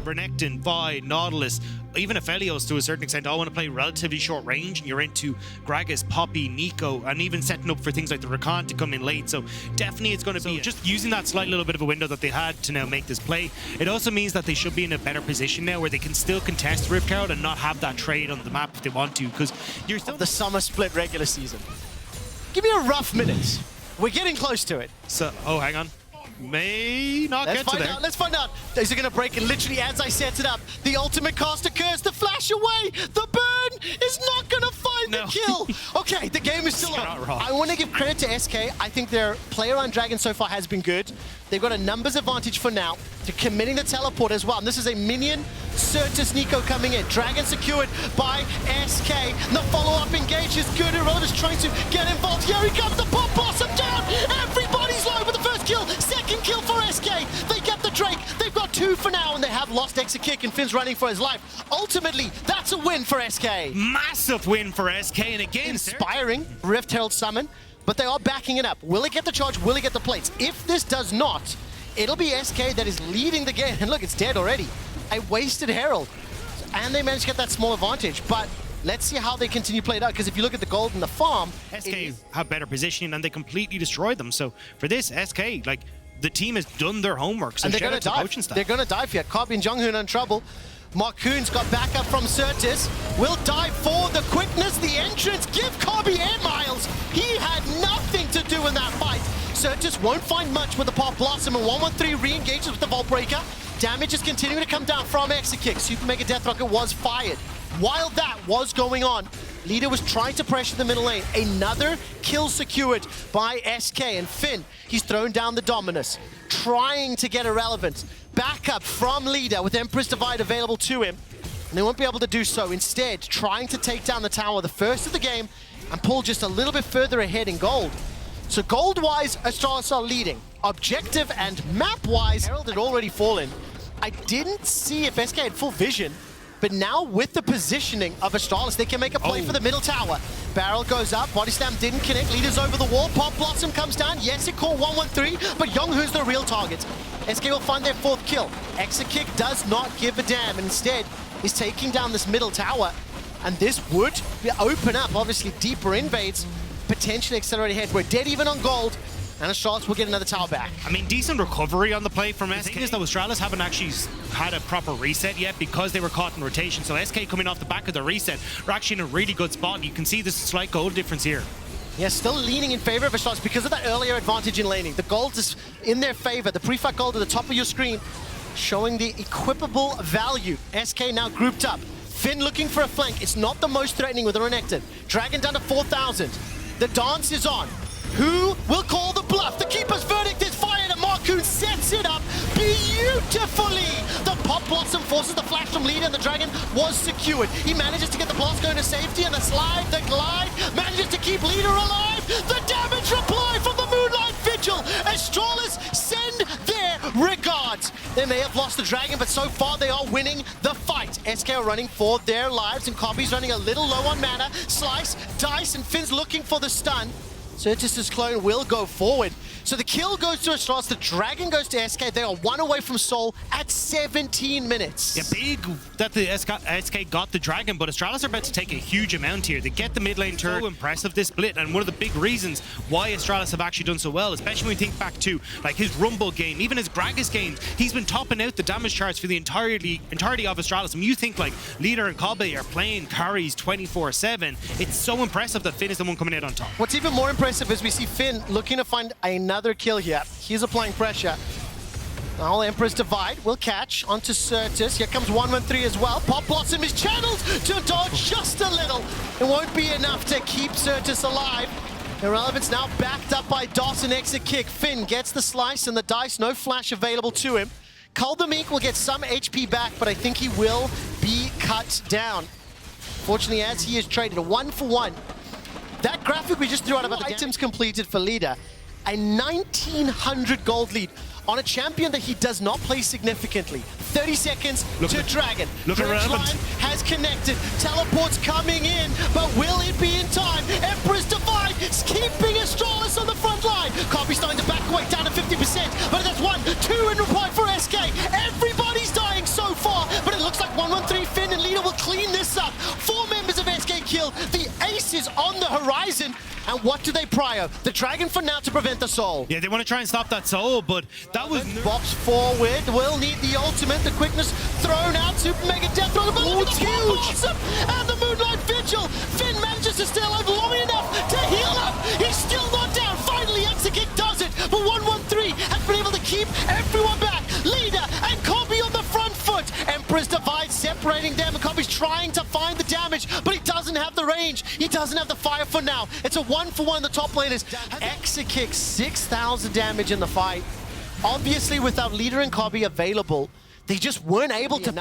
Renekton, Vi, Nautilus, even Aphelios to a certain extent, all want to play relatively short range, and you're into Gragas, Poppy, Nico, and even setting up for things like the Rakan to come in late. So definitely it's going to be just using that slight little bit of a window that they had to now make this play. It also means that they should be in a better position now where they can still contest Rift Herald and not have that trade on the map if they want to, because you're still... The summer split regular season. Give me a rough minute. We're getting close to it. So, oh, hang on. May not get to there. Let's find out. Is it going to break? And literally, as I set it up, the ultimate cast occurs. The flash away. The burn is not going to find the kill. Okay, the game is still on. I want to give credit to SK. I think their play around Dragon so far has been good. They've got a numbers advantage for now. They're committing the teleport as well. And this is a minion. Certus Nico coming in. Dragon secured by SK. And the follow-up engage is good. Irrelevant is trying to get involved. Here he comes. The pop blossom down. Everybody's low with the first kill. Second kill for SK. They get the Drake. They've got 2 for now, and they have lost Exekick, and Finn's running for his life. Ultimately, that's a win for SK. Massive win for SK, and again, inspiring Rift Herald summon, but they are backing it up. Will it get the charge? Will it get the plates? If this does not, it'll be SK that is leading the game. And look, it's dead already. A wasted Herald. And they managed to get that small advantage, but let's see how they continue to play it out, because if you look at the gold and the farm, SK have better positioning, and they completely destroyed them. So for this, SK, like, the team has done their homework, so and they're going to dive. They're going to dive here. Kobe and Junghoon are in trouble. Marcoon's got backup from Certus. Will dive for the quickness, the entrance. Give Kobe air miles. He had nothing to do in that fight. Certus won't find much with the Pop Blossom, and 113 re-engages with the Vault Breaker. Damage is continuing to come down from Exekick. Super Mega Death Rocket was fired. While that was going on, Leader was trying to pressure the middle lane. Another kill secured by SK, and Finn, he's thrown down the Dominus, trying to get Irrelevant. Backup from Leader with Empress Divide available to him, and they won't be able to do so. Instead, trying to take down the tower, the first of the game, and pull just a little bit further ahead in gold. So gold-wise, Astralis are leading. Objective and map-wise, Herald had already fallen. I didn't see if SK had full vision, but now with the positioning of Astralis, they can make a play for the middle tower. Barrel goes up, Body Slam didn't connect, Leader's over the wall, Pop Blossom comes down, yes it caught 113, but Junghoon's the real target. SK will find their 4th kill. Exekick does not give a damn, and instead is taking down this middle tower, and this would open up, obviously, deeper invades, potentially accelerate ahead. We're dead even on gold, and Astralis will get another tower back. I mean, decent recovery on the play from SK. The thing is, though, Astralis haven't actually had a proper reset yet because they were caught in rotation. So SK coming off the back of the reset are actually in a really good spot. You can see this slight gold difference here. Yeah, still leaning in favor of Astralis because of that earlier advantage in laning. The gold is in their favor. The pre-fight gold at the top of your screen showing the equipable value. SK now grouped up. Finn looking for a flank. It's not the most threatening with a Renekton. Dragon down to 4,000. The dance is on. Who will call the bluff? The Keeper's verdict is fired, and Marcoon sets it up beautifully. The Pop Blossom forces the flash from Leader, and the Dragon was secured. He manages to get the blast going to safety, and the slide, the glide, manages to keep Leader alive. The damage reply from the Moonlight Vigil. Astralis send their regards. They may have lost the Dragon, but so far they are winning the fight. SK are running for their lives, and Kobe's running a little low on mana. Slice, Dice, and Finn's looking for the stun. Certus' clone will go forward. So the kill goes to Astralis, the Dragon goes to SK. They are 1 away from Soul at 17 minutes. Yeah, big that the SK got the Dragon, but Astralis are about to take a huge amount here. They get the mid lane turret. So impressive, this split, and one of the big reasons why Astralis have actually done so well, especially when we think back to like his Rumble game, even his Gragas games, he's been topping out the damage charts for the entirety of Astralis. And you think like Leader and Kobe are playing carries 24/7, it's so impressive that Finn is the one coming out on top. What's even more impressive is we see Finn looking to find another kill here. He's applying pressure. Now Emperor's Divide will catch onto Certus. Here comes 113 as well. Pop Blossom is channeled to dodge just a little. It won't be enough to keep Certus alive. Irrelevance now backed up by Dawson. Exekick. Finn gets the slice and the dice. No flash available to him. Kuldamik will get some HP back, but I think he will be cut down. Fortunately, as he is traded, a 1-for-1. That graphic we just threw out about the items completed for Leader. A 1,900 gold lead on a champion that he does not play significantly. 30 seconds to Dragon. Dredge line has connected. Teleport's coming in, but will it be in time? Emperor's Divide is keeping Astralis on the front line. Kobe starting to back away down to 50%, but that's 1, 2 in reply for SK. Everybody's dying so far. 113 Finn and Leader will clean this up. 4 members of SK killed. The ace is on the horizon. And what do they prio? The Dragon for now to prevent the soul. Yeah, they want to try and stop that soul, but that was... Box forward, will need the ultimate. The quickness thrown out. Super Mega Death Roller, but look at the huge! Awesome. And the Moonlight Vigil. Finn manages to stay alive long enough to heal up. He's still not down. Finally, Exekick does it. But 113 has been able to keep everyone back. Leader and Kobe on the front foot. Emperor's Divide separating them. And Kobe's trying to find the damage, but he doesn't have the range. He doesn't have the fire for now. It's a 1-for-1 in the top laners. Exekick 6,000 damage in the fight. Obviously, without Leader and Kobe available, they just weren't able to.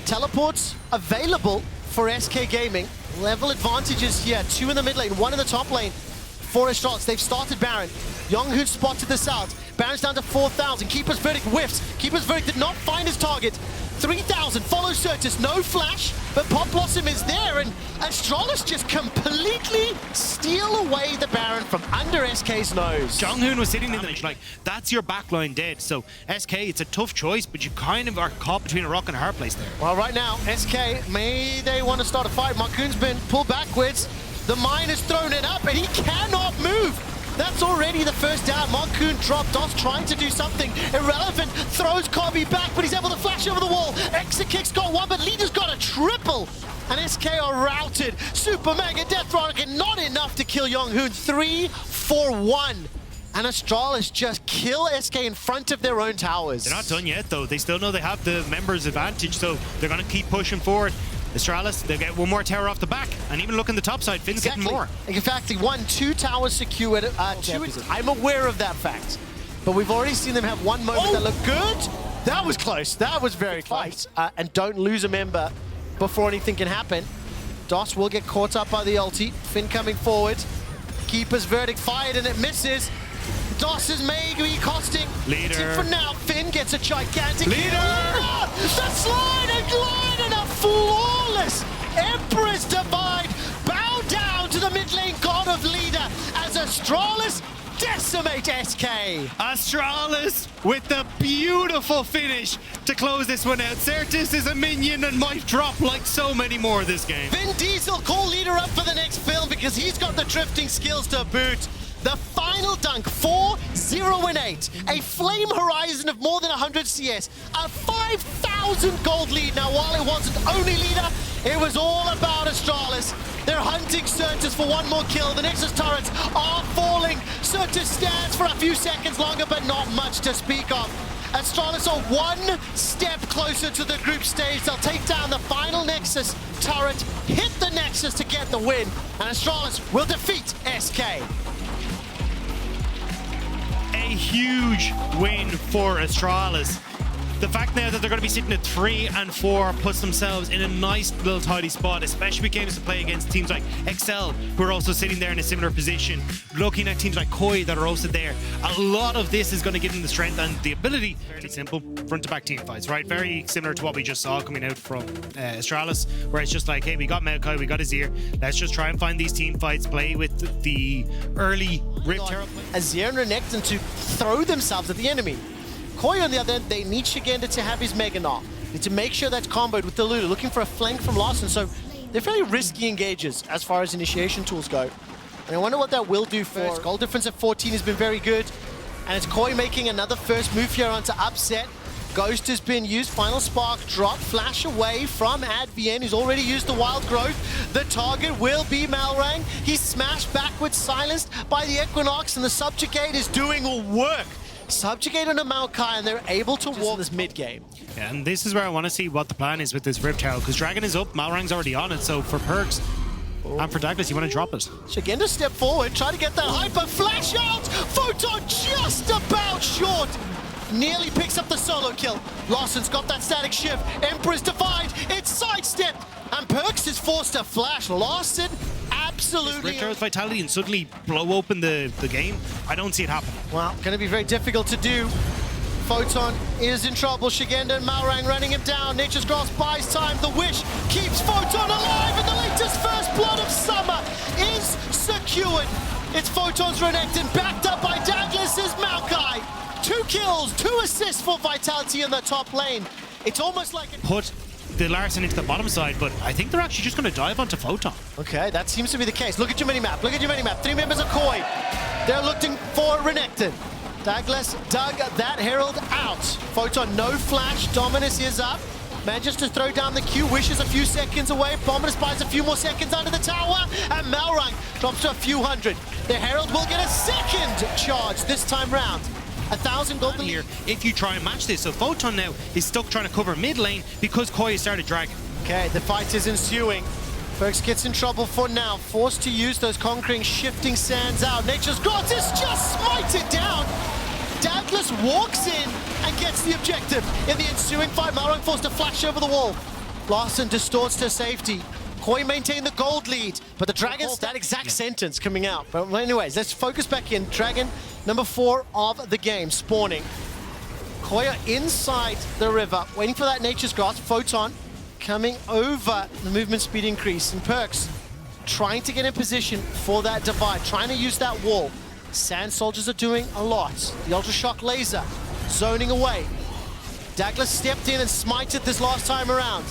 Teleports available for SK Gaming. Level advantages here. 2 in the mid lane, 1 in the top lane. For Astralis, they've started Baron. Younghoon spotted this out. Baron's down to 4,000. Keeper's Verdict whiffs. Keeper's Verdict did not find his target. 3,000 follows Certus, no flash, but Pop Blossom is there, and Astralis just completely steal away the Baron from under SK's nose. Jonghoon was sitting in the like, that's your backline dead. So SK, it's a tough choice, but you kind of are caught between a rock and a hard place there. Well, right now, SK, may they want to start a fight. Marcoon's been pulled backwards. The mine has thrown it up, and he cannot move. That's already the first down. Marcoon dropped. Dos trying to do something irrelevant. Throws Kobe back, but he's able to flash over the wall. Exekick's got 1, but Leader's got a triple. And SK are routed. Super Mega Death Rocket, not enough to kill Younghoon. 3-for-1. And Astralis just kill SK in front of their own towers. They're not done yet, though. They still know they have the members' advantage, so they're going to keep pushing forward. Astralis, they'll get 1 more tower off the back, and even look in the top side, Finn's getting more. In fact, he won 2 towers secured. I'm aware of that fact, but we've already seen them have 1 moment that looked good. That was close. That was very close. And don't lose a member before anything can happen. Dos will get caught up by the ulti. Finn coming forward. Keeper's Verdict fired, and it misses. Dos is maybe costing. Leader. It's in for now. Finn gets a gigantic Leader! The slide and glide and a flawless Emperor's Divide. Bow down to the mid lane god of Leader as Astralis decimate SK. Astralis with the beautiful finish to close this one out. Certus is a minion and might drop like so many more this game. Vin Diesel call Leader up for the next film because he's got the drifting skills to boot. The final dunk, 4-0-8. A flame horizon of more than 100 CS. A 5,000 gold lead. Now, while it wasn't only Leader, it was all about Astralis. They're hunting Certus for 1 more kill. The Nexus turrets are falling. Certus stands for a few seconds longer, but not much to speak of. Astralis are 1 step closer to the group stage. They'll take down the final Nexus turret, hit the Nexus to get the win, and Astralis will defeat SK. A huge win for Astralis. The fact now that they're going to be sitting at 3 and 4 puts themselves in a nice little tidy spot, especially with games to play against teams like Excel, who are also sitting there in a similar position. Looking at teams like Koi that are also there. A lot of this is going to give them the strength and the ability. Very simple front-to-back team fights, right? Very similar to what we just saw coming out from Astralis, where it's just like, hey, we got Maokai, we got Azir. Let's just try and find these team fights, play with the early Rift Terror. Azir and Renekton to throw themselves at the enemy. Koi, on the other end, they need Shigenda to have his Mega Gnar. Need to make sure that's comboed with the Lulu, looking for a flank from Larson. So they're very risky engages as far as initiation tools go. And I wonder what that will do for goal difference at 14 has been very good. And it's Koi making another first move here onto Upset. Ghost has been used, Final Spark drop, flash away from Advien, who's already used the Wild Growth. The target will be Malrang. He's smashed backwards, silenced by the Equinox, and the Subjugate is doing work. Subjugate on a Maokai, and they're able to walk this mid-game. Yeah, and this is where I want to see what the plan is with this Rift Tower, because Dragon is up, Malrang's already on it, so for perks and for Douglas, you want to drop it. Shigenda step forward, try to get that hyper flash out! Photon just about short! Nearly picks up the solo kill. Lawson's got that static shift. Emperor's Divide, it's sidestepped! And Perks is forced to flash. Lawson absolutely... Rift Tower's vitality and suddenly blow open the game. I don't see it happen. Well, going to be very difficult to do. Photon is in trouble. Shigenda and Malrang running him down. Nature's Grasp buys time. The Wish keeps Photon alive, and the latest first blood of summer is secured. It's Photon's Renekton, backed up by Douglas's Maokai. 2 kills, 2 assists for Vitality in the top lane. It's almost like... Put the Larson into the bottom side, but I think they're actually just going to dive onto Photon. Okay, that seems to be the case. Look at your minimap. Look at your minimap. 3 members of Koi. They're looking for Renekton. Douglas dug that Herald out. Photon, no flash. Dominus is up. Manages to throw down the Q. Wishes a few seconds away. Bominus buys a few more seconds under the tower. And Malrang drops to a few hundred. The Herald will get a second charge this time round. 1,000 gold Here, if you try and match this. So Photon now is stuck trying to cover mid lane because Koi has started dragging. Okay, the fight is ensuing. Perkz gets in trouble for now. Forced to use those conquering shifting sands out. Nature's Grant is just smited down. Douglas walks in and gets the objective. In the ensuing fight, Malrang forced to flash over the wall. Larson distorts to safety. Koi maintained the gold lead, but the Dragons, that exact sentence coming out. But anyways, let's focus back in. Dragon number 4 of the game, spawning. Koi are inside the river, waiting for that Nature's Grasp. Photon coming over the movement speed increase. And Perkz trying to get in position for that divide, trying to use that wall. Sand Soldiers are doing a lot. The Ultra Shock Laser zoning away. Douglas stepped in and smited this last time around.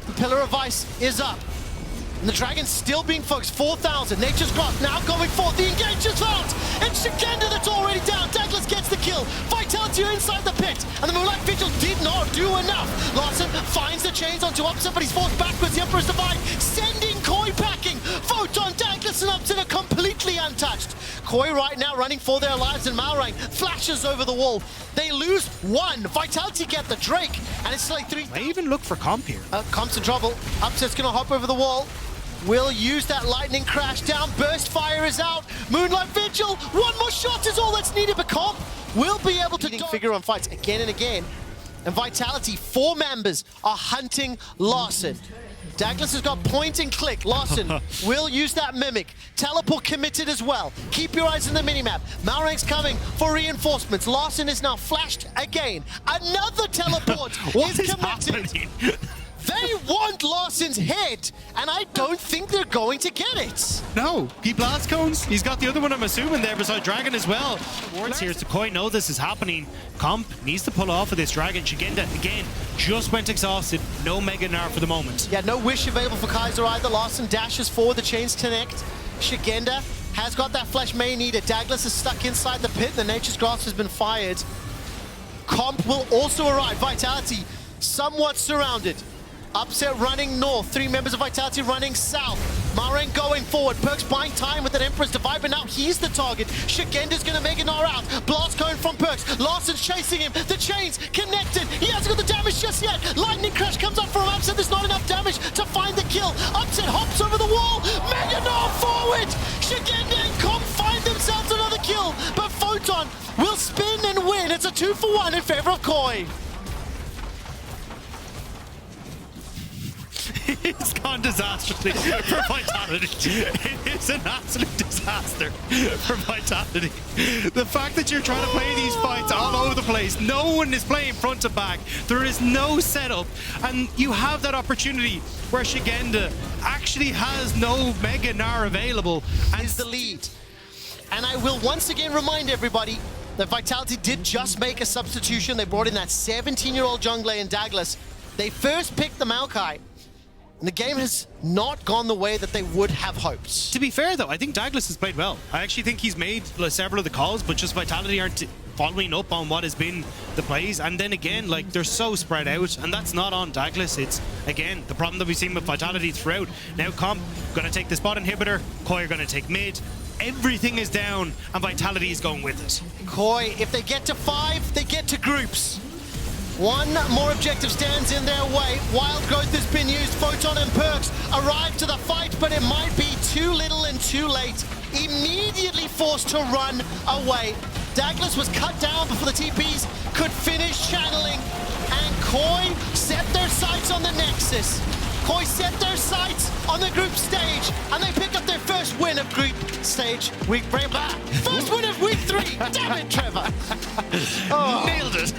The Pillar of Ice is up. And the Dragon's still being focused. 4,000. Nature's Grasp now going forward. The engage is out. And Shigenda that's already down. Douglas gets the kill. Vitality are inside the pit. And the Moonlight Vigil did not do enough. Larson finds the chains onto Upset, but he's forced backwards. The Emperor's Divide sending Koi packing. Photon, Douglas and Upset are completely untouched. Koi right now running for their lives, and Malrang flashes over the wall. They lose 1. Vitality get the Drake. And it's like 3. I even look for Comp here. Comp's in trouble. Upset's gonna hop over the wall. Will use that lightning crash down. Burst fire is out. Moonlight Vigil. 1 more shot is all that's needed, but Comp will be able to figure on fights again and again. And Vitality, 4 members are hunting Larson. Douglas has got point and click. Larson will use that mimic. Teleport committed as well. Keep your eyes on the minimap. Malrang's coming for reinforcements. Larson is now flashed again. Another teleport What is is committed. happening? They want Larson's head, and I don't think they're going to get it. No, he blast cones. He's got the other one, I'm assuming, there beside Dragon as well. Wards here, so Koi know this is happening. Comp needs to pull off of this Dragon. Shigenda, again, just went exhausted. No Mega Gnar for the moment. Yeah, no wish available for Kaiser either. Larson dashes forward, the chains connect. Shigenda has got that flesh may need it. Douglas is stuck inside the pit. The Nature's Grasp has been fired. Comp will also arrive. Vitality somewhat surrounded. Upset running north, 3 members of Vitality running south. Malrang going forward, Perkz buying time with that Emperor's Divide, but now he's the target. Shigenda's gonna make it Gnar out. Blast going from Perkz, Larson's chasing him. The chains connected, he hasn't got the damage just yet. Lightning Crash comes up from Upset, there's not enough damage to find the kill. Upset hops over the wall, Mega Gnar forward. Shigenda and Comp find themselves another kill, but Photon will spin and win. It's a 2-for-1 in favor of Koi. It's gone disastrously for Vitality. It is an absolute disaster for Vitality. The fact that you're trying to play these fights all over the place, no one is playing front to back, there is no setup, and you have that opportunity where Shigenda actually has no Mega Gnar available and is the lead. And I will once again remind everybody that Vitality did just make a substitution. They brought in that 17-year-old jungler in Douglas. They first picked the Maokai. And the game has not gone the way that they would have hoped. To be fair, though, I think Douglas has played well. I actually think he's made several of the calls, but just Vitality aren't following up on what has been the plays. And then again, like, they're so spread out, and that's not on Douglas. It's, again, the problem that we've seen with Vitality throughout. Now Comp going to take the spot inhibitor, Koi are going to take mid. Everything is down, and Vitality is going with it. Koi, if they get to 5, they get to groups. 1 more objective stands in their way. Wild Growth has been used. Photon and Perkz arrive to the fight, but it might be too little and too late. Immediately forced to run away. Douglas was cut down before the TPs could finish channeling. And Koi set their sights on the Nexus. Koi set their sights on the group stage, and they pick up their first win of group stage. First win of week 3. Damn it, Trevor. Oh. Nailed it.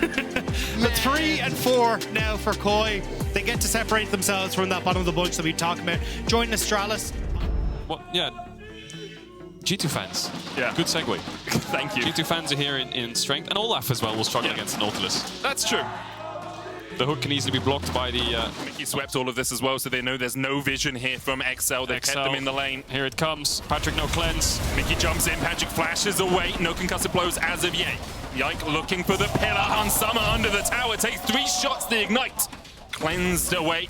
The 3 and 4 now for Koi. They get to separate themselves from that bottom of the bunch that we talked about. Join Astralis. Well, yeah. G2 fans. Yeah. Good segue. Thank you. G2 fans are here in strength, and Olaf as well will struggle against the Nautilus. That's true. The hook can easily be blocked by the... Mickey swept all of this as well, so they know there's no vision here from XL. They've kept them in the lane. Here it comes. Patrick, no cleanse. Mickey jumps in, Patrick flashes away. No concussive blows as of yet. Yike looking for the pillar. Hansama under the tower. Takes 3 shots, the ignite. Cleansed away.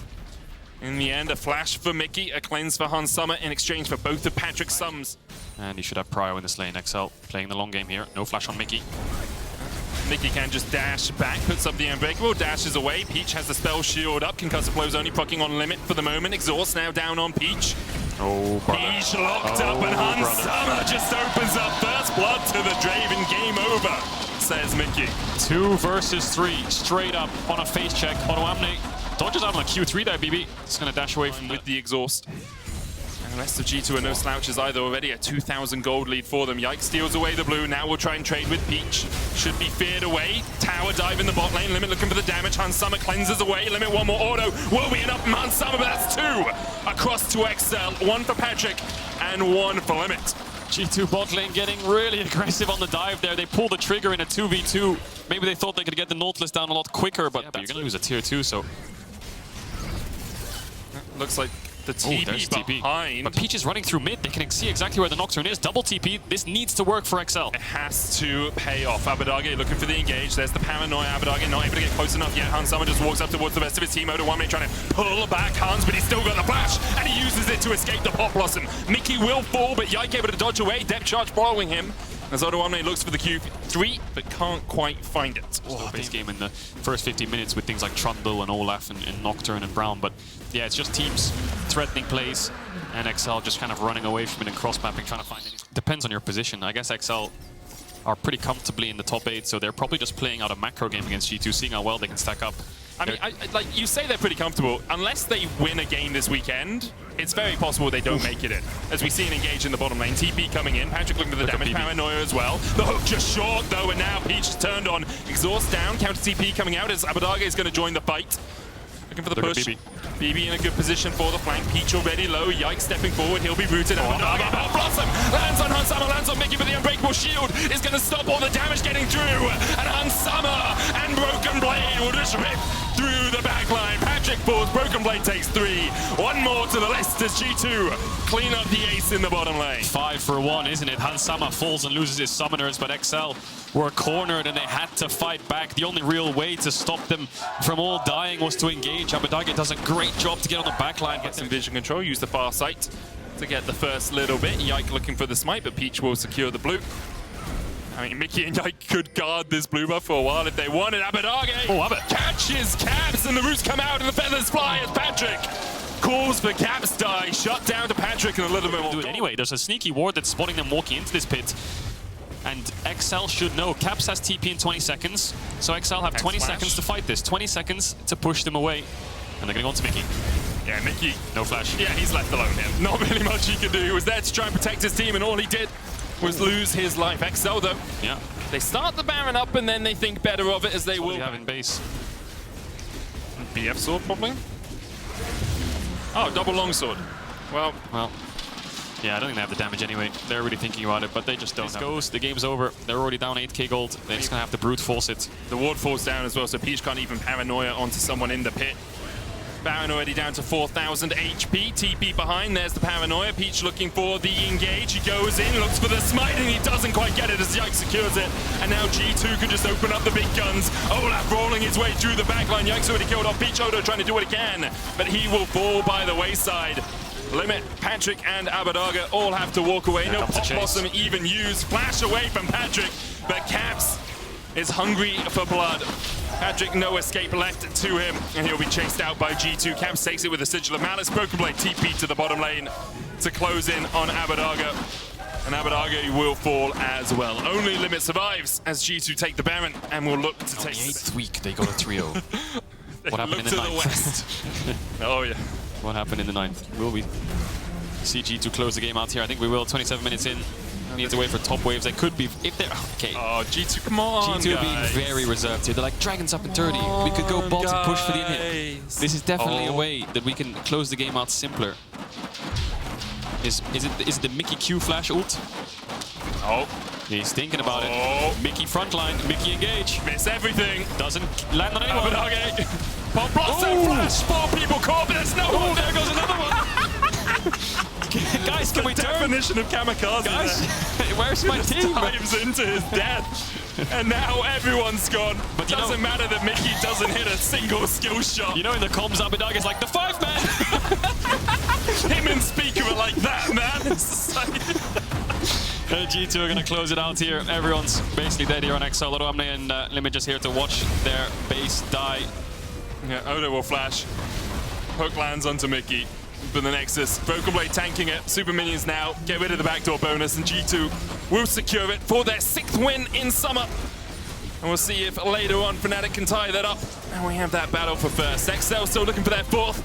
In the end, a flash for Mickey, a cleanse for Hansama in exchange for both of Patrick's sums. And he should have prio in this lane. XL playing the long game here. No flash on Mickey. Mickey can just dash back, puts up the Unbreakable, dashes away. Peach has the spell shield up. Concussive blows only proccing on limit for the moment. Exhaust now down on Peach. Oh, brother. Peach locked up, and Hansama just opens up first blood to the Draven. Game over, says Mickey. 2 versus 3, straight up on a face check. Onoamne dodges out on a Q3 there, BB. It's going to dash away from with the exhaust. And the rest of G2 are no slouches either. Already a 2,000 gold lead for them. Yike steals away the blue. Now we'll try and trade with Peach. Should be feared away. Tower dive in the bot lane. Limit looking for the damage. Hansama cleanses away. Limit one more auto. Will be enough from Hansama, but that's 2 across to XL. 1 for Patrick and 1 for Limit. G2 bot lane getting really aggressive on the dive there. They pull the trigger in a 2v2. Maybe they thought they could get the Nautilus down a lot quicker, but you're going to lose a tier 2, so... Looks like the TP behind. But Peach is running through mid. They can see exactly where the Nocturne is. Double TP. This needs to work for XL. It has to pay off. Abadage looking for the engage. There's the paranoia. Abadage not able to get close enough yet. Hansama just walks up towards the rest of his team. Odo1 trying to pull back Hans, but he's still got the flash, and he uses it to escape the Pop Blossom. Mickey will fall, but Yike able to dodge away. Depth charge following him. As Odo1 looks for the Q3, but can't quite find it. Oh, base game in the first 15 minutes with things like Trundle and Olaf and Nocturne and Brown, but yeah, it's just teams threatening plays and XL just kind of running away from it and cross-mapping, trying to find anything. Depends on your position. I guess XL are pretty comfortably in the top 8, so they're probably just playing out a macro game against G2, seeing how well they can stack up. I mean, like you say they're pretty comfortable. Unless they win a game this weekend, it's very possible they don't make it in. As we see an engage in the bottom lane. TP coming in. Patrick looking for the damage. Paranoia as well. The hook just short, though, and now Peach is turned on. Exhaust down. Counter TP coming out as Abadage is going to join the fight. Looking for the push. BB in a good position for the flank. Peach already low. Yike stepping forward. He'll be rooted. Abadage. Blossom lands on Hansama, lands on Mickey, but the Unbreakable Shield is going to stop all the damage getting through. And Hansama and Broken Blade will just rip through the backline. Patrick falls. Broken Blade takes 3. 1 more to the list as G2 clean up the ace in the bottom lane. 5 for 1, isn't it? Hansama falls and loses his summoners, but XL were cornered and they had to fight back. The only real way to stop them from all dying was to engage. Abadage does a great job to get on the backline. Get some vision control, use the far sight to get the first little bit. Yike looking for the smite, but Peach will secure the blue. I mean, Mickey and Yike could guard this blue buff for a while if they wanted. Abadage catches Caps, and the roots come out and the feathers fly as Patrick calls for Caps die. Shut down to Patrick and a little bit more. Do it anyway. There's a sneaky ward that's spotting them walking into this pit. And XL should know. Caps has TP in 20 seconds, so XL have 20 seconds to fight this. 20 seconds to push them away. And they're going to go on to Mickey. Yeah, Mickey. No flash. Yeah, he's left alone here. Not really much he could do. He was there to try and protect his team, and all he did was lose his life. XL, though. Yeah. They start the Baron up, and then they think better of it as they will. What do you have in base? BF sword, probably? Oh, double longsword. Well, yeah, I don't think they have the damage anyway. They're really thinking about it, but they just don't. This goes, the game's over. They're already down 8k gold. They're just going to have to brute force it. The ward falls down as well, so Peach can't even paranoia onto someone in the pit. Baron already down to 4,000 HP. TP behind, there's the paranoia. Peach looking for the engage. He goes in, looks for the smite, and he doesn't quite get it as Yike secures it. And now G2 can just open up the big guns. Olaf rolling his way through the backline. Yike's already killed off Peach. Odo trying to do what he can, but he will fall by the wayside. Limit, Patrick, and Abadage all have to walk away. No Pop Blossom even used. Flash away from Patrick, but Caps is hungry for blood. Patrick, no escape left to him, and he'll be chased out by G2. Caps takes it with a Sigil of Malice. Broken Blade TP to the bottom lane to close in on Abadage. And Abadage will fall as well. Only Limit survives as G2 take the Baron and will look to take the 8th week they got a trio. What happened in the 9th? Oh yeah. What happened in the 9th? Will we see G2 close the game out here? I think we will. 27 minutes in. Need to wait for top waves. They could be, if they're, okay. Oh, G2, come on, G2 guys. Being very reserved here. They're like, Dragons up in 30. We could go bot and push for the inhib. This is definitely a way that we can close the game out simpler. Is it the Mickey Q flash ult? Oh, He's thinking about it. Mickey frontline, Mickey engage. Miss everything. Doesn't land on anyone. Pop blossom flash. 4 people caught, but there's no one. There goes another one. Guys, can we turn? Definition of kamikaze. Guys, where's my team? Dives into his death. And now everyone's gone. But it doesn't matter that Mickey doesn't hit a single skill shot. You know, in the comms, Abidag is like, the 5-man! Him and Speaker are like that, man. G2 are going to close it out here. Everyone's basically dead here on XL. Omni and Limit just here to watch their base die. Yeah, Odo will flash. Hook lands onto Mickey. But the Nexus, Broken Blade tanking it. Super Minions now get rid of the backdoor bonus, and G2 will secure it for their 6th win in summer. And we'll see if later on Fnatic can tie that up. And we have that battle for first. XL still looking for their 4th.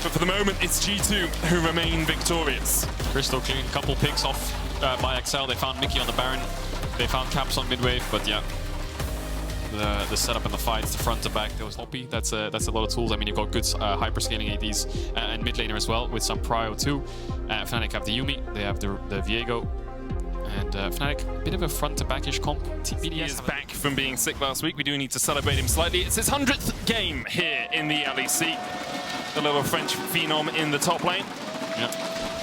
But for the moment, it's G2 who remain victorious. Crystal clean, couple picks off by XL. They found Mickey on the Baron. They found Caps on midwave, but yeah. The setup and the fights, the front to back, there was Hoppy. That's a lot of tools. I mean, you've got good hyperscaling ADs and mid laner as well with some Prio too. Fnatic have the Yuumi, they have the Viego, and Fnatic, a bit of a front to backish comp. He is back from being sick last week. We do need to celebrate him slightly. It's his 100th game here in the LEC. The little French phenom in the top lane. Yeah.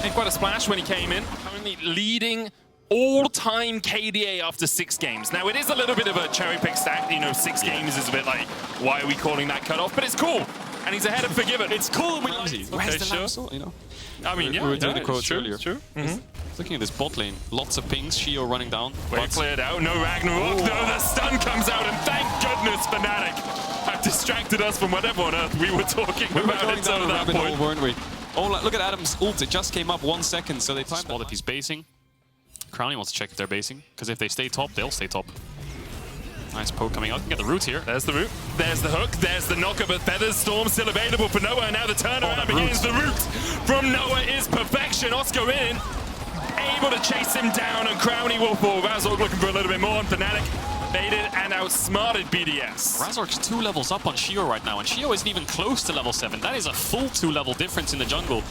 Made quite a splash when he came in. Currently leading all-time KDA after 6 games. Now, it is a little bit of a cherry-pick stack. You know, 6 games is a bit like, why are we calling that cutoff? But it's cool. And he's ahead of Forgiven. It's cool and we like it. Okay, sure. You know? I mean, yeah, we were doing the quotes true, earlier. It's true. Looking at this bot lane, lots of pings, Shio running down. Wave cleared out, no Ragnarok, no, the stun comes out, and thank goodness Fnatic have distracted us from whatever on earth we were talking about until that point. Hole, weren't we? Oh, look at Adam's ult, it just came up 1 second, so they timed it. If he's basing. Crowny wants to check if they're basing, because if they stay top, they'll stay top. Nice poke coming out. Can get the root here. There's the root. There's the hook. There's the knocker, but Feathers Storm still available for Noah. And now the turnaround begins. The root from Noah is perfection. Oscar in, able to chase him down, and Crowny will fall. Razork looking for a little bit more on Fnatic. Baited and outsmarted BDS. Razork's 2 levels up on Shio right now, and Shio isn't even close to level 7. That is a full 2-level difference in the jungle.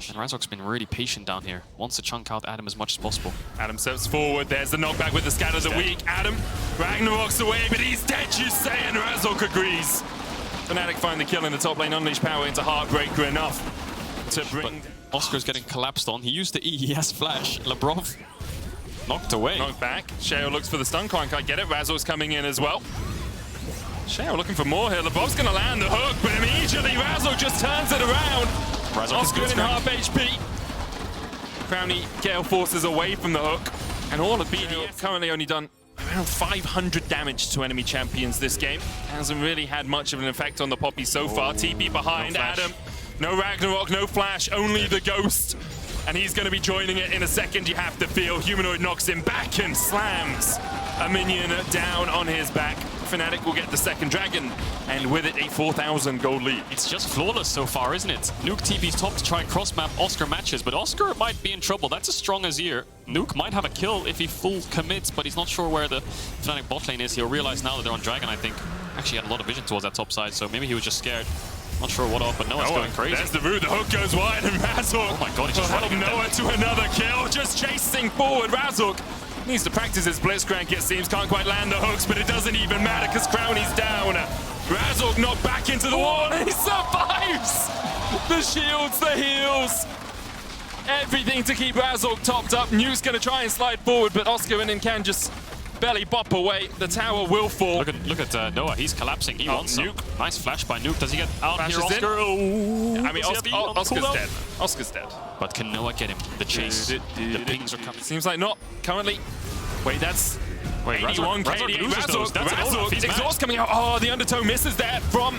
And Razork's been really patient down here. Wants to chunk out Adam as much as possible. Adam steps forward. There's the knockback with the scatter of the weak. Adam, Ragnarok's away, but he's dead, you say, and Razork agrees. Fnatic find the kill in the top lane. Unleash power into Heartbreaker enough to bring... But Oscar's getting collapsed on. He used the E, he has flash. Labrov knocked away. Knocked back. Sheo looks for the stun. Can't quite get it. Razork's coming in as well. Sheo looking for more here. Labrov's going to land the hook, but immediately Razork just turns it around. Oscar in half HP. Crowny Gale forces away from the hook. And all of BDS currently only done around 500 damage to enemy champions this game. Hasn't really had much of an effect on the Poppy so far. TP behind no Adam. No Ragnarok, no flash, only the Ghost. And he's going to be joining it in a second, you have to feel. Humanoid knocks him back and slams a minion down on his back. Fnatic will get the 2nd dragon, and with it a 4,000 gold lead. It's just flawless so far, isn't it? Nuke TP's top to try and cross-map Oscar matches, but Oscar might be in trouble. That's a strong Azir. Nuke might have a kill if he full commits, but he's not sure where the Fnatic bot lane is. He'll realize now that they're on dragon, I think. Actually had a lot of vision towards that top side, so maybe he was just scared. Not sure what off, but Noah's going crazy. There's the root, the hook goes wide, and Razork. Oh my god, he's just running Noah to another kill, just chasing forward. Razork needs to practice his blitzcrank, it seems. Can't quite land the hooks, but it doesn't even matter because Crowny's down. Razork knocked back into the wall, and he survives! The shields, the heals. Everything to keep Razork topped up. Nuke's going to try and slide forward, but Oscar and can just barely bop away. The tower will fall. Look at Noah. He's collapsing. He wants Nuke. Some. Nice flash by Nuke. Does he get out Flashes here, Oscar? Oh, I mean, Oscar's dead. Oscar's dead. But can Noah get him? The chase. The pings are coming. Seems like not currently. Wait, that's... Wait, 81 KD. Razork. Exhaust coming out. Oh, the undertow misses there from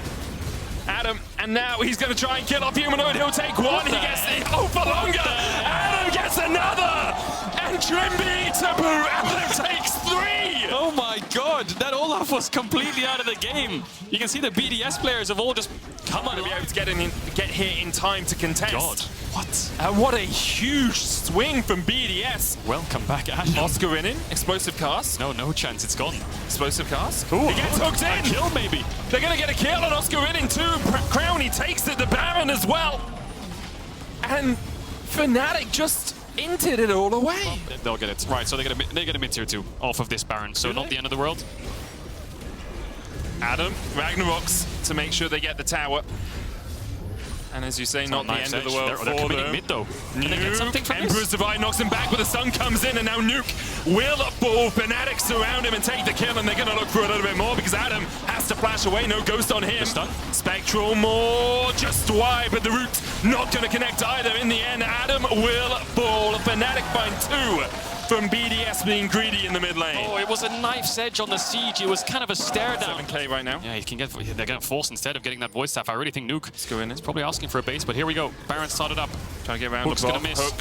Adam. And now he's going to try and kill off Humanoid. He'll take one. He gets the... Oh, for longer. Adam gets another. And Trimby to boot. Adam takes 3. Oh my god, that Olaf was completely out of the game. You can see the BDS players have all just come on. To be able to get here in time to contest. God, what? And what a huge swing from BDS. Welcome back, Adam. Oscar in. Explosive cast. No chance, it's gone. Explosive cast. Ooh, he gets hooked in. A kill, maybe. They're going to get a kill on Oscar in too. Crowny takes it, the Baron as well. And Fnatic just inted it all away. They'll get it. Right, so they get a mid-tier 2 off of this Baron, so not the end of the world. Adam, Ragnaroks to make sure they get the tower. And as you say, not the end of the world They're for coming them. in mid though. Can they get something from Emperor's this? Divide knocks him back, but the sun comes in, and now Nuke will fall. Fnatic surround him and take the kill, and they're going to look for a little bit more because Adam has to flash away. No ghost on him. Spectral more just wide, but the root not going to connect either. In the end, Adam will fall. Fnatic find 2 from BDS being greedy in the mid lane. Oh, it was a knife's edge on the siege. It was kind of a stare down. 7k right now. Yeah, he can get. They're going to force instead of getting that voice staff. I really think Nuke Let's go in. is probably asking for a base, but here we go. Baron started up. Trying to get around Hook's the gonna block. miss. Hook.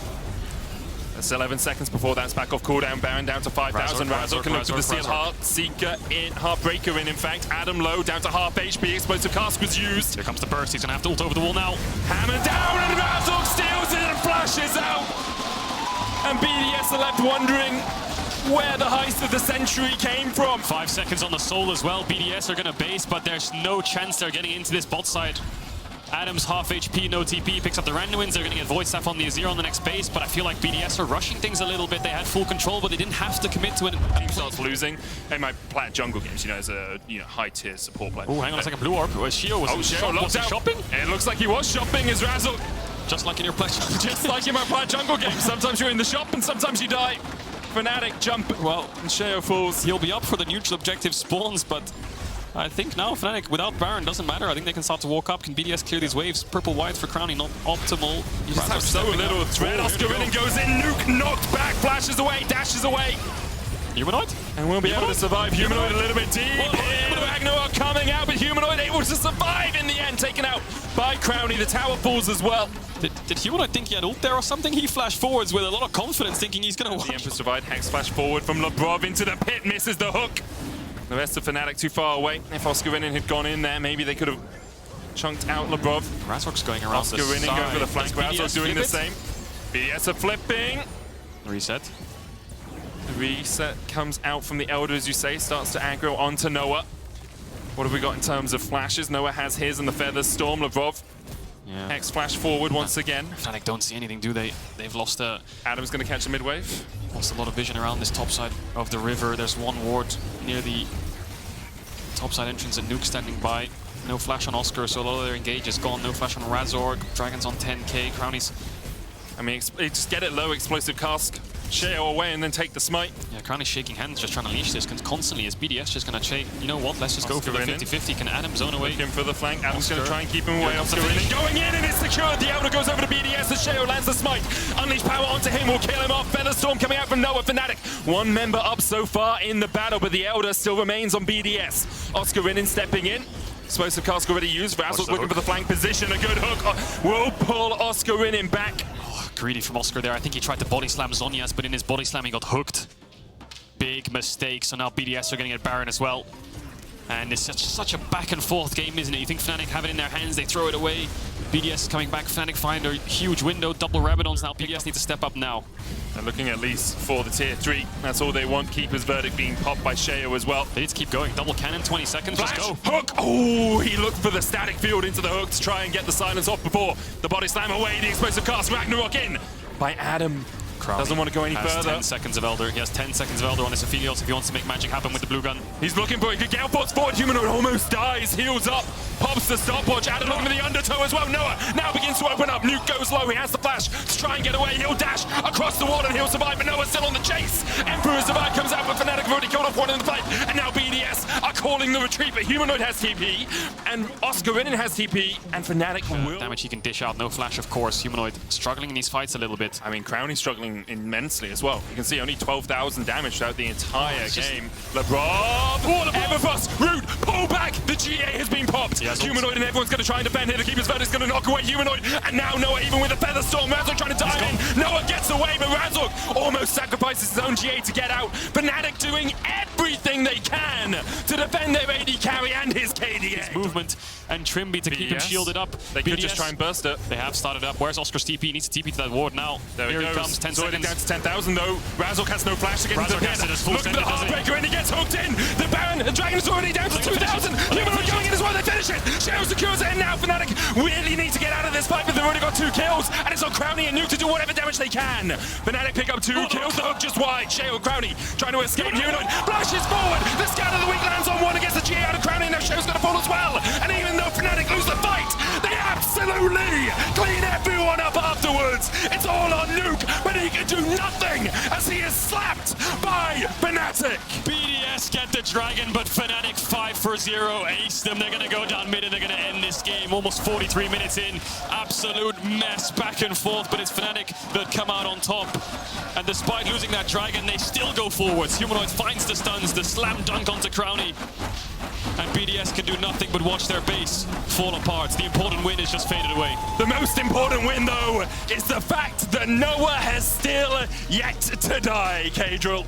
That's 11 seconds before that's back off cooldown. Baron down to 5,000. Razor can look to the seal. Heartbreaker in fact. Adam low, down to half HP. Explosive Cask was used. Here comes the burst. He's going to have to ult over the wall now. Hammer down, and Razor steals it and flashes out. And BDS are left wondering where the heist of the century came from. 5 seconds on the soul as well. BDS are going to base, but there's no chance they're getting into this bot side. Adam's half HP, no TP, picks up the random wins. They're going to get voice staff on the Azir on the next base, but I feel like BDS are rushing things a little bit. They had full control, but they didn't have to commit to it. Team starts losing. They might play at jungle games, as a high tier support player. Oh, hang on a second. Blue orb. Shio was Shio he shopping? It looks like he was shopping as Razzle. Just like in your pledge. Just like in my play jungle game. Sometimes you're in the shop and sometimes you die. Fnatic jump. Well, and Sheo falls. He'll be up for the neutral objective spawns, but I think now Fnatic without Baron doesn't matter. I think they can start to walk up. Can BDS clear these waves? Purple white for Crowny, not optimal. You just have so little threat. Oscar in and goes in. Nuke knocked back, flashes away, dashes away. Humanoid? And we'll be able to survive. Humanoid a little bit deep. Ragnarok coming out, but Humanoid able to survive in the end. Taken out by Crowny. The tower falls as well. Did Humanoid think he had ult there or something? He flashed forwards with a lot of confidence, thinking he's going to watch. The Empress Divide, Hex flash forward from Lebrov into the pit, misses the hook. The rest of Fnatic too far away. If Oscar Renin had gone in there, maybe they could have chunked out Lebrov. Razork's going around Oscar Renin going for the flank. Razork's doing the same. BDS are flipping. Reset. The reset comes out from the Elder, as you say, starts to aggro onto Noah. What have we got in terms of flashes? Noah has his and the Feathers Storm. Lebrov. Yeah. X flash forward once again. Fnatic don't see anything, do they? They've lost Adam's going to catch a mid-wave. Lost a lot of vision around this top side of the river. There's one ward near the top side entrance and Nuke standing by. No flash on Oscar, so a lot of their engage is gone. No flash on Razork. Dragon's on 10k. Crowny's. I mean, just get it low, explosive cask. Sheo away and then take the smite. Yeah, Crowny's shaking hands, just trying to leash this constantly. Is BDS just going to shake? You know what? Let's just go for the 50-50. Can Adam zone away? Looking for the flank. Adam's going to try and keep him away. Oscar going in and it's secured. The Elder goes over to BDS as Sheo lands the smite. Unleash power onto him will kill him off. Featherstorm coming out from Noah. Fnatic. One member up so far in the battle, but the Elder still remains on BDS. Oscar Renin stepping in. Explosive cask already used. Razzle's looking for the flank position. A good hook will pull Oscar Renin back. Greedy from Oscar there. I think he tried to body slam Zhonya's, but in his body slam he got hooked. Big mistake. So now BDS are getting at Baron as well. And it's such a back and forth game, isn't it? You think Fnatic have it in their hands, they throw it away. BDS is coming back. Fnatic find a huge window. Double Rabadons now. BDS need to step up now. They're looking at least for the tier 3. That's all they want. Keeper's verdict being popped by Sheo as well. They need to keep going. Double cannon, 20 seconds. Flash, just go. Hook. Oh, he looked for the static field into the hook to try and get the silence off before the body slam away. The explosive cast. Ragnarok in by Adam. Crowny doesn't want to go any further. 10 seconds of Elder. He has 10 seconds of Elder on his Aphelios if he wants to make magic happen with the blue gun. He's looking for it. Gale bots forward. Humanoid almost dies. Heals up. Pops the stopwatch. Adam looking for the undertow as well. Noah now begins to open up. Nuke goes low. He has the flash to try and get away. He'll dash across the wall and he'll survive. But Noah's still on the chase. Emperor's Divide comes out, but Fnatic have already killed off one in the fight. And now BDS are calling the retreat. But Humanoid has TP. And Oscar Renin has TP. And Fnatic will. Damage he can dish out. No flash, of course. Humanoid struggling in these fights a little bit. I mean, Crowny's struggling immensely as well. You can see only 12,000 damage throughout the entire game. Lebrov, Everfrost, Root, pull back! The GA has been popped! Humanoid and everyone's going to try and defend here. The Keeper's Verdict is going to knock away Humanoid. And now Noah, even with a Feather Storm, Razork trying to dive in. Noah gets away, but Razork almost sacrifices his own GA to get out. Fnatic doing everything they can to defend their AD carry and his KDA. His movement and Trimby to keep him shielded up. They could just try and burst it. They have started up. Where's Oscar's TP? He needs to TP to that ward now. There he comes. 10 seconds. Down to 10,000 though. Razork has no flash to get into the pit. Look at the Heartbreaker and he gets hooked in. The Baron, the Dragon is already down to 2,000. Humanoid going in as well. They finish finish it. Shell secures it, and now Fnatic really need to get out of this fight, but they've already got 2 kills, and it's on Crownie and Nuke to do whatever damage they can. Fnatic pick up 2 kills, the hook just wide. Shell Crownie trying to escape. Humanoid flashes forward. The scout of the week lands on one against the GA out of Crownie. Now Shell's going to fall as well. And even though Fnatic lose the fight, they absolutely clean everyone up afterwards. It's all on Nuke, but he can do nothing as he is slapped by Fnatic. BDS get the Dragon, but Fnatic 5 for 0 ace them. They're going to go down mid and they're going to end this game. Almost 43 minutes in. Absolute mess back and forth, but it's Fnatic that come out on top. And despite losing that Dragon, they still go forwards. Humanoid finds the stuns, the slam dunk onto Crownie. And BDS can do nothing but watch their base fall apart. The important win is just faded away. The most important win, though, is the fact that Noah has still yet to die. Caedrel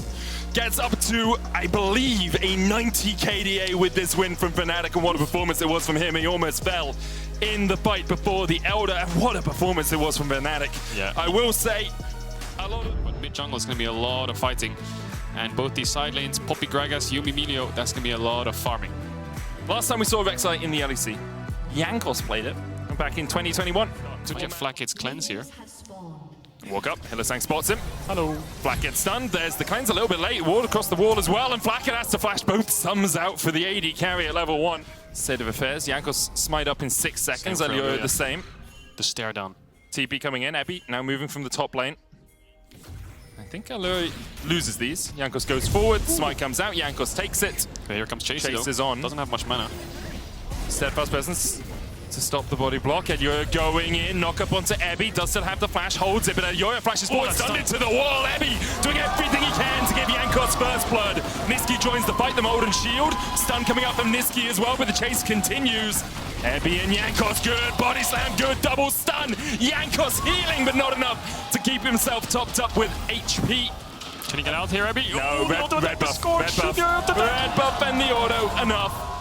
gets up to, I believe, a 90 KDA with this win from Fnatic, and what a performance it was from him. He almost fell in the fight before the Elder, and what a performance it was from Fnatic. Yeah. I will say, a lot of... But mid jungle is going to be a lot of fighting. And both these side lanes, Poppy, Gragas, Yumi, Milio, that's going to be a lot of farming. Last time we saw Rek'Sai in the LEC, Jankos played it back in 2021. To get Flak gets cleanse here. Walk up, Hylissang spots him. Hello. Flak gets stunned. There's the cleanse a little bit late. Ward across the wall as well, and Flak has to flash both sums out for the AD carry at level 1. State of affairs. Jankos smite up in 6 seconds. Elio the same. The stare down. TP coming in. Epi now moving from the top lane. I think Elio loses these. Jankos goes forward. Smite comes out. Jankos takes it. Okay, here comes Chase. Chase is on. Doesn't have much mana. Steadfast presence to stop the body block. Elioya going in, knock up onto Ebby, does still have the flash, holds it, but Elioya flashes forward, stunned into the wall. Ebby doing everything he can to give Jankos first blood. Niski joins the fight, the Molten Shield. Stun coming up from Niski as well, but the chase continues. Ebby and Jankos, good body slam, good double stun. Jankos healing, but not enough to keep himself topped up with HP. Can he get out here, Ebby? No, red buff, red buff and the auto, enough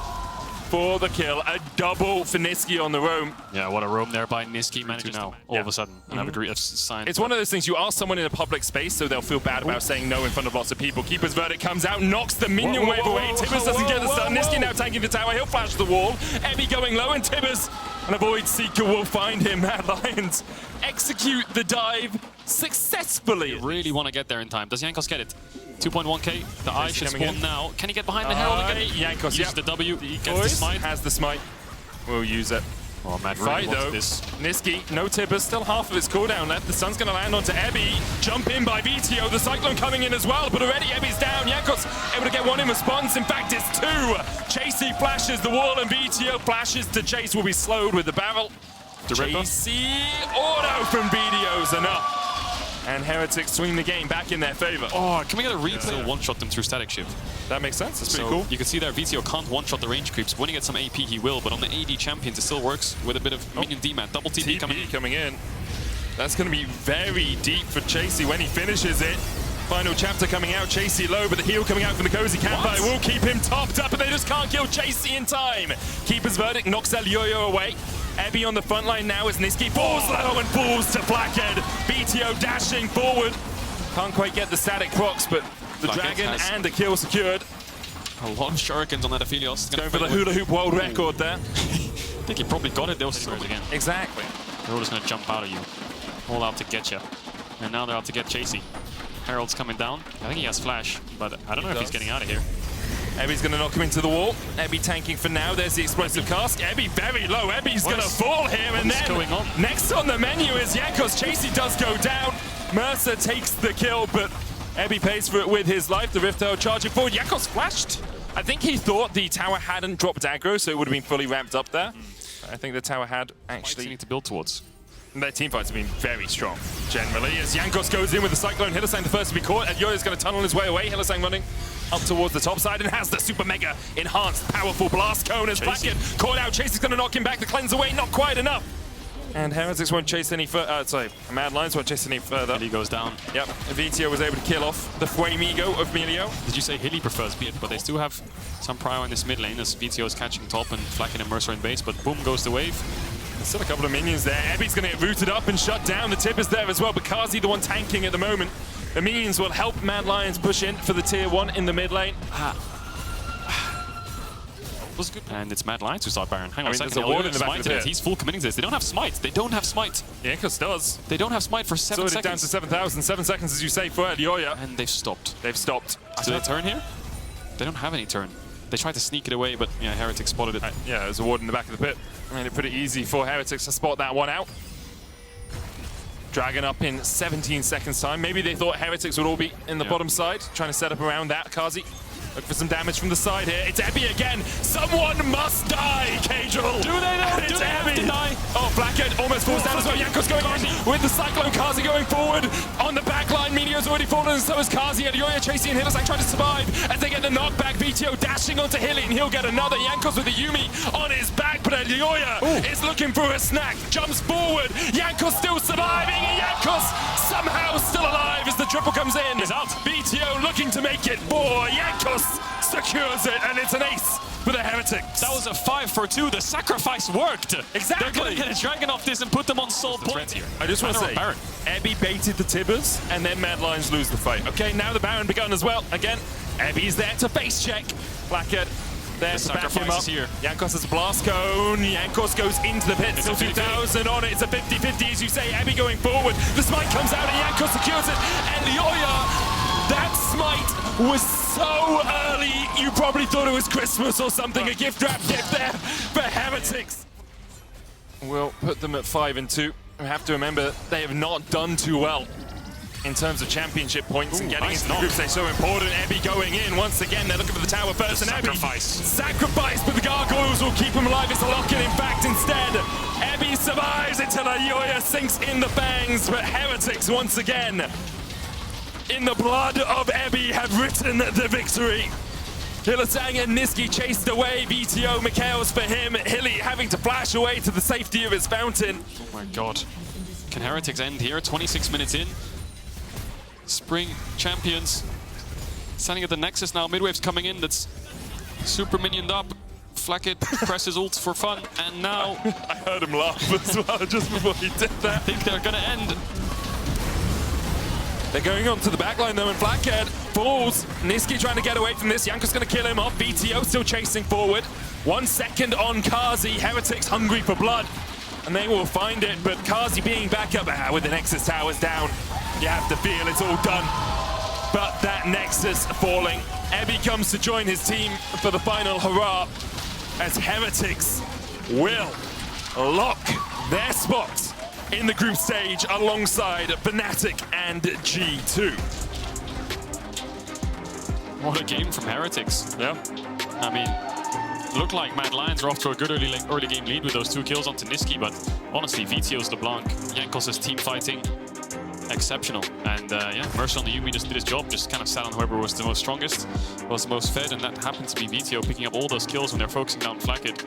for the kill. A double for Niski on the roam. Yeah, what a roam there by Niski manages now, all of a sudden, and have a great sign. It's one of those things, you ask someone in a public space, so they'll feel bad about saying no in front of lots of people. Keeper's verdict comes out, knocks the minion wave away. Tibbers doesn't get the stun. Niski now tanking the tower, he'll flash the wall. Ebby going low, and Tibbers, and a Void Seeker will find him. Mad Lions execute the dive successfully. You really want to get there in time. Does Jankos get it? 2.1k. The eye should spawn now. Can he get behind the Herald and get it? Jankos uses the W. He gets the smite. Has the smite. We'll use it. Oh, Mad Fight really though. This. Niski, no Tibbers, still half of its cooldown left. The sun's going to land onto Ebby. Jump in by VTO. The Cyclone coming in as well, but already Ebby's down. Jankos able to get one in response. In fact, it's 2. Chasey flashes the wall, and VTO flashes to Chase. Will be slowed with the barrel. Chasey auto from VTO's enough. And Heretics swing the game back in their favor. Oh, can we get a replay? One-shot them through static shift. That makes sense. That's pretty cool. You can see there, VTO can't one-shot the range creeps. When he gets some AP, he will, but on the AD champions, it still works with a bit of minion demat. Double TP coming in. That's going to be very deep for Chasey when he finishes it. Final chapter coming out, Chasey low, but the heal coming out from the Cozy Campfire will keep him topped up, and they just can't kill Chasey in time. Keeper's verdict knocks Elioya away. Ebby on the front line now as Niski falls low and falls to Blackhead. BTO dashing forward. Can't quite get the static procs, but the Dragon and the kill secured. A lot of shurikens on that Aphelios. Going for the hula hoop world record there. I think he probably got it. They'll scores again. Exactly. They're all just going to jump out of you. All out to get you. And now they're out to get Chasey. Herald's coming down. I think he has flash, but I don't know if he's getting out of here. Ebby's going to knock him into the wall. Ebby tanking for now. There's the explosive cast. Ebby very low. Ebby's going to fall here. And then going on? Next on the menu is Jankos. Chasey does go down. Mercer takes the kill, but Ebby pays for it with his life. The Rift Herald charging forward. Jankos flashed. I think he thought the tower hadn't dropped aggro, so it would have been fully ramped up there. I think the tower had actually need to build towards. Their teamfights have been very strong, generally, as Jankos goes in with the Cyclone. Hylissang the first to be caught. Elioya's going to tunnel his way away. Hylissang running up towards the top side and has the super mega enhanced powerful blast cone as Blackhead caught out. Chasey's going to knock him back. The cleanse away, not quite enough. And Heretics won't chase any further. Mad Lions won't chase any further. Hilly goes down. Yep, VTO was able to kill off the Fuemigo of Milio. Did you say Hilly prefers Beard? But they still have some prior in this mid lane as VTO is catching top and Flacken and Mercer in base, but boom goes the wave. Still a couple of minions there. Ebby's going to get rooted up and shut down. The tip is there as well, but Kazi the one tanking at the moment. The minions will help Mad Lions push in for the tier 1 in the mid lane. was good. And it's Mad Lions who start Baron. Hang on a second. there's a ward in the back of the pit. He's full committing to this. They don't have smite. They don't have smite. Jankos does. They don't have smite for 7 Sorted seconds. down to 7,000. 7 seconds, as you say, for Lyoya. And they've stopped. They've stopped. Do they turn here? They don't have any turn. They tried to sneak it away, but yeah, Heretics spotted it. Yeah, there's a ward in the back of the pit. Made it pretty easy for Heretics to spot that one out. Dragon up in 17 seconds time. Maybe they thought Heretics would all be in the bottom side, trying to set up around that. Kazi, look for some damage from the side here. It's Epi again. Someone must die, Caedrel. Do they know? It's Do they have to die? Oh, Blackhead almost falls down as well. Jankos going on with the Cyclone. Kazi going forward on the back line. Meteor's already fallen, and so is Kazi. And Lyoya chasing and Hillesang trying to survive as they get the knockback. VTO dashing onto Hilly, and he'll get another. Jankos with the Yumi on his back, but Lyoya is looking for a snack. Jumps forward. Jankos still surviving. And Jankos somehow still alive as the triple comes in. He's out. VTO looking to make it for Jankos. Secures it, and it's an ace for the Heretics. That was a 5 for 2. The sacrifice worked. Exactly. They're going to get a dragon off this and put them on soul point here. I just want to say, Ebby baited the Tibbers, and then Mad Lions lose the fight. Okay, now the Baron begun as well. Again, Ebby's there to face check. Blackhead there to back him up. Here. Jankos has a blast cone. Jankos goes into the pit. It's Still a 2,000 on it. It's a 50-50, as you say. Ebby going forward. The smite comes out, and Jankos secures it. And Lyoya, that smite was so early, you probably thought it was Christmas or something. A gift wrap gift there for Heretics. We'll put them at 5 and 2. We have to remember they have not done too well in terms of championship points and getting into the group stage. So important. Ebby going in once again. They're looking for the tower first, and Ebby sacrifice, but the gargoyles will keep him alive. It's a lock-in. In fact, instead, Ebby survives until Lyoya sinks in the fangs. But Heretics once again, in the blood of Ebby, have written the victory. Hillesang and Niski chased away. VTO, Mikhail's for him. Hilly having to flash away to the safety of his fountain. Oh my god. Can Heretics end here? 26 minutes in. Spring champions. Standing at the Nexus now. Midwave's coming in. That's super minioned up. Flacket presses ult for fun. And now... I heard him laugh as well just before he did that. I think they're going to end. They're going on to the backline though, and Blackhead falls. Niski trying to get away from this. Jankos going to kill him off. VTO still chasing forward. 1 second on Kazi. Heretics hungry for blood, and they will find it. But Kazi being back up with the Nexus towers down, you have to feel it's all done. But that Nexus falling. Ebby comes to join his team for the final hurrah, as Heretics will lock their spot in the group stage alongside Fnatic and G2. What a game from Heretics. Yeah. I mean, looked like Mad Lions are off to a good early game lead with those 2 kills onto Niski, but honestly, VTO's LeBlanc, Jankos' team fighting, exceptional. And yeah, Mercer on the Yumi just did his job, just kind of sat on whoever was the most strongest, was the most fed, and that happened to be VTO picking up all those kills when they're focusing down Flacket.